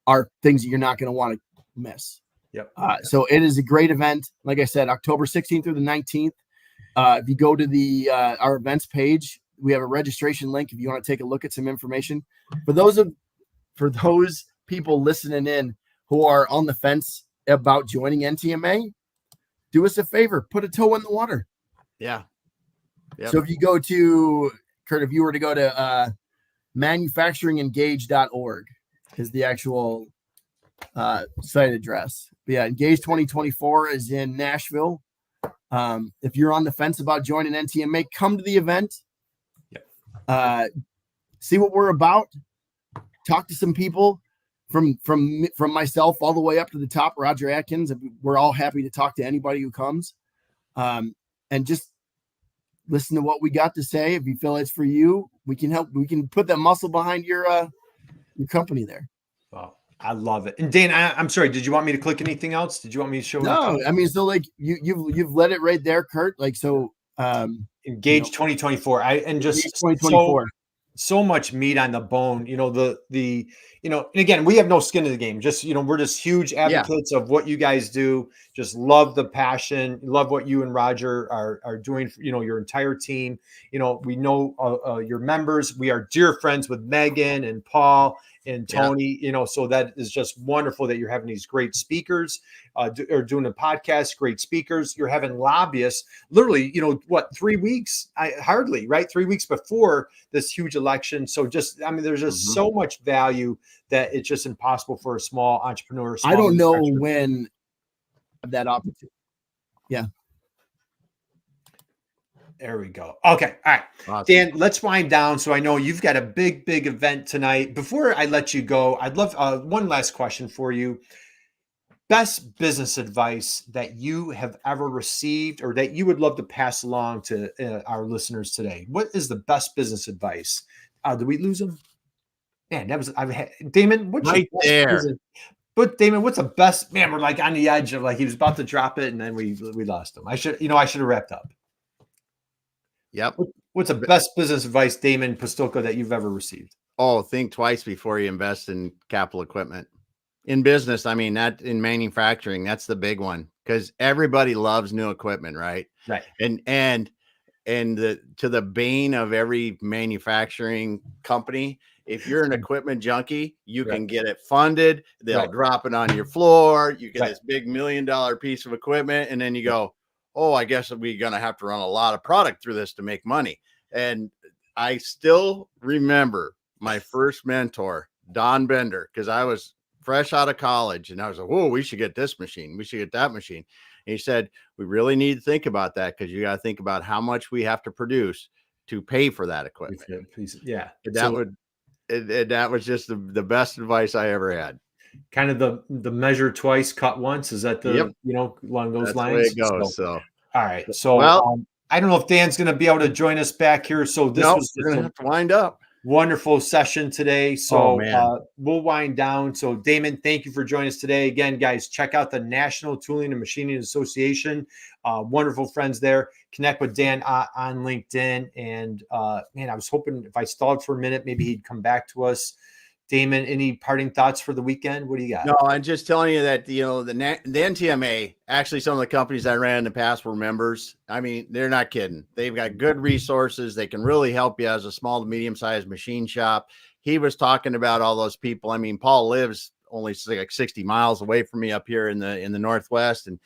are things that you're not going to want to miss. Yep. So it is a great event. Like I said, October 16th through the 19th. If you go to our events page, we have a registration link if you want to take a look at some information. For those people listening in who are on the fence about joining NTMA, do us a favor, put a toe in the water. Yeah. Yep. So if you go to, Kurt, if you were to go to manufacturingengage.org is the actual site address. But yeah, Engage 2024 is in Nashville. If you're on the fence about joining NTMA, come to the event. Yep. See what we're about. Talk to some people from myself all the way up to the top, Roger Atkins. We're all happy to talk to anybody who comes, and just listen to what we got to say. If you feel it's for you, we can help. We can put that muscle behind your company there. Wow. I love it. And Dan, I'm sorry. Did you want me to click anything else? Did you want me to show? No, I mean, so like you've let it right there, Kurt. Like, so, Engage 2024. And just 2024. So much meat on the bone, and again, we have no skin in the game. Just, we're just huge advocates of what you guys do. Just love the passion, love what you and Roger are doing for, your entire team. We know your members. We are dear friends with Megan and Paul and Tony, so that is just wonderful that you're having these great speakers or doing a podcast, great speakers. You're having lobbyists literally, 3 weeks, hardly, right? 3 weeks before this huge election. So there's just so much value that it's just impossible for a small entrepreneur. I don't know when that opportunity. Yeah. There we go. Okay. All right. Awesome. Dan, let's wind down. So I know you've got a big event tonight. Before I let you go, I'd love one last question for you. Best business advice that you have ever received or that you would love to pass along to our listeners today. What is the best business advice? Did we lose him? Man, Damon, what's right there? But Damon, what's the best? Man, we're like on the edge of he was about to drop it and then we lost him. I should have wrapped up. Yep. What's the best business advice, Damon Postolka, that you've ever received? Oh, think twice before you invest in capital equipment. In business, not in manufacturing. That's the big one because everybody loves new equipment, right? Right. And to the bane of every manufacturing company, if you're an equipment junkie, you can get it funded. They'll drop it on your floor. You get this big $1 million piece of equipment, and then you go, oh, I guess we're going to have to run a lot of product through this to make money. And I still remember my first mentor, Don Bender, because I was fresh out of college and I was like, whoa, we should get this machine. We should get that machine. And he said, we really need to think about that because you got to think about how much we have to produce to pay for that equipment. Yeah. That was just the best advice I ever had. Kind of the measure twice, cut once. Is that along those lines? That's the way it goes. So all right. So I don't know if Dan's going to be able to join us back here. So this was going to have to wind up. Wonderful session today. So we'll wind down. So Damon, thank you for joining us today. Again, guys, check out the National Tooling and Machining Association. Wonderful friends there. Connect with Dan on LinkedIn. And I was hoping if I stalled for a minute, maybe he'd come back to us. Damon, any parting thoughts for the weekend? What do you got? No, I'm just telling you that, the NTMA, actually some of the companies I ran in the past were members. They're not kidding. They've got good resources. They can really help you as a small to medium-sized machine shop. He was talking about all those people. Paul lives only like 60 miles away from me up here in the Northwest. And,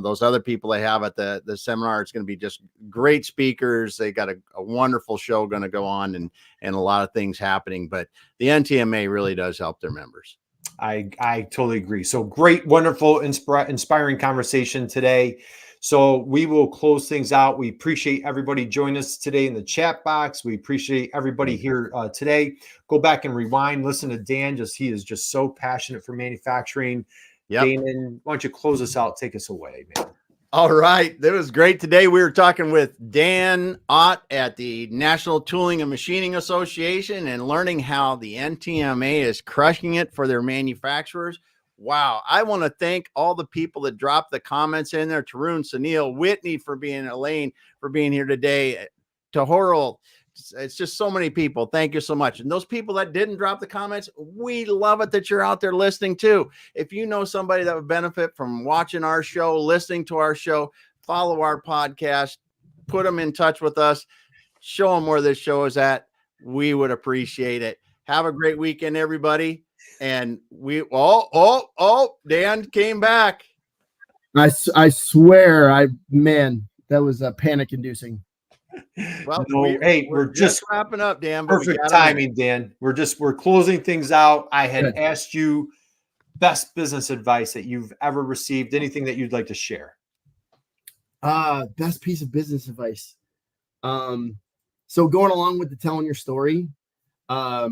those other people they have at the seminar, it's going to be just great speakers. They got a wonderful show going to go on and a lot of things happening, but the NTMA really does help their members. I totally agree. So great, wonderful, inspiring conversation today. So we will close things out. We appreciate everybody joining us today in the chat box. We appreciate everybody here today. Go back and rewind, listen to Dan. He is just so passionate for manufacturing. Yep. Damon, why don't you close us out? Take us away, man. All right. That was great today. We were talking with Dan Ott at the National Tooling and Machining Association and learning how the NTMA is crushing it for their manufacturers. Wow. I want to thank all the people that dropped the comments in there. Tarun, Sunil, Whitney Elaine for being here today. Tahorul. It's just so many people. Thank you so much. And those people that didn't drop the comments, we love it that you're out there listening too. If you know somebody that would benefit from watching our show, listening to our show, follow our podcast, put them in touch with us, show them where this show is at. We would appreciate it. Have a great weekend, everybody. And Dan came back. I swear, that was panic inducing. Well, we're just wrapping up, Dan. Perfect timing, Dan. We're closing things out. I had asked you best business advice that you've ever received. Anything that you'd like to share? Best piece of business advice. So going along with the telling your story, I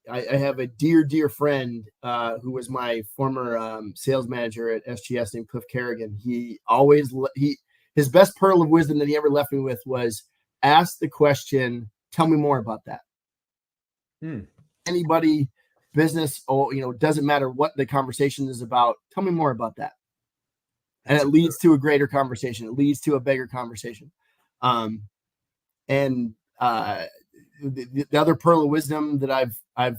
have a dear friend who was my former sales manager at SGS named Cliff Kerrigan. His best pearl of wisdom that he ever left me with was ask the question, tell me more about that. Anybody, business, doesn't matter what the conversation is about. Tell me more about that. And it leads to a greater conversation. It leads to a bigger conversation. The other pearl of wisdom that I've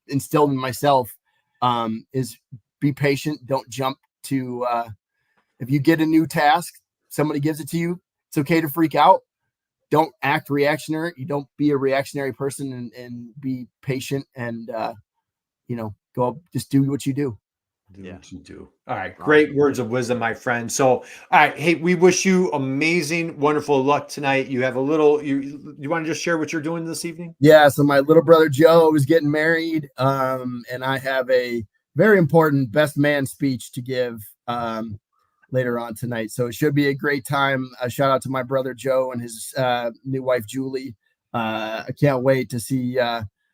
instilled in myself is be patient. Don't jump to, if you get a new task, somebody gives it to you, it's okay to freak out, don't act reactionary. You don't be a reactionary person, and be patient, and go just do what you do. Do what you do. All right. Great words of wisdom, my friend. So, all right. Hey, we wish you amazing, wonderful luck tonight. You have a little, you want to just share what you're doing this evening? Yeah. So my little brother, Joe, is getting married. And I have a very important best man speech to give, later on tonight. So it should be a great time. A shout out to my brother, Joe, and his, new wife, Julie. I can't wait to see,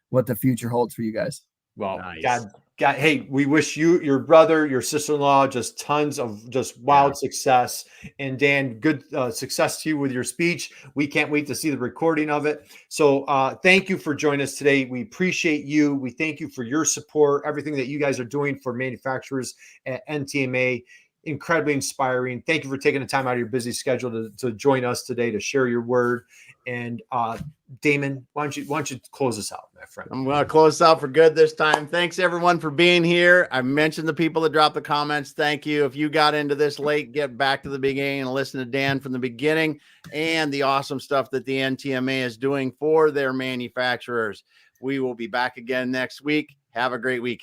what the future holds for you guys. Well, Nice. God, hey, we wish you, your brother, your sister-in-law, just tons of just wild success. And Dan, good success to you with your speech. We can't wait to see the recording of it. So thank you for joining us today. We appreciate you. We thank you for your support, everything that you guys are doing for manufacturers at NTMA. Incredibly inspiring. Thank you for taking the time out of your busy schedule to join us today to share your word. And Damon, why don't you close us out, my friend? I'm going to close this out for good this time. Thanks everyone for being here. I mentioned the people that dropped the comments. Thank you. If you got into this late, get back to the beginning and listen to Dan from the beginning and the awesome stuff that the NTMA is doing for their manufacturers. We will be back again next week. Have a great weekend.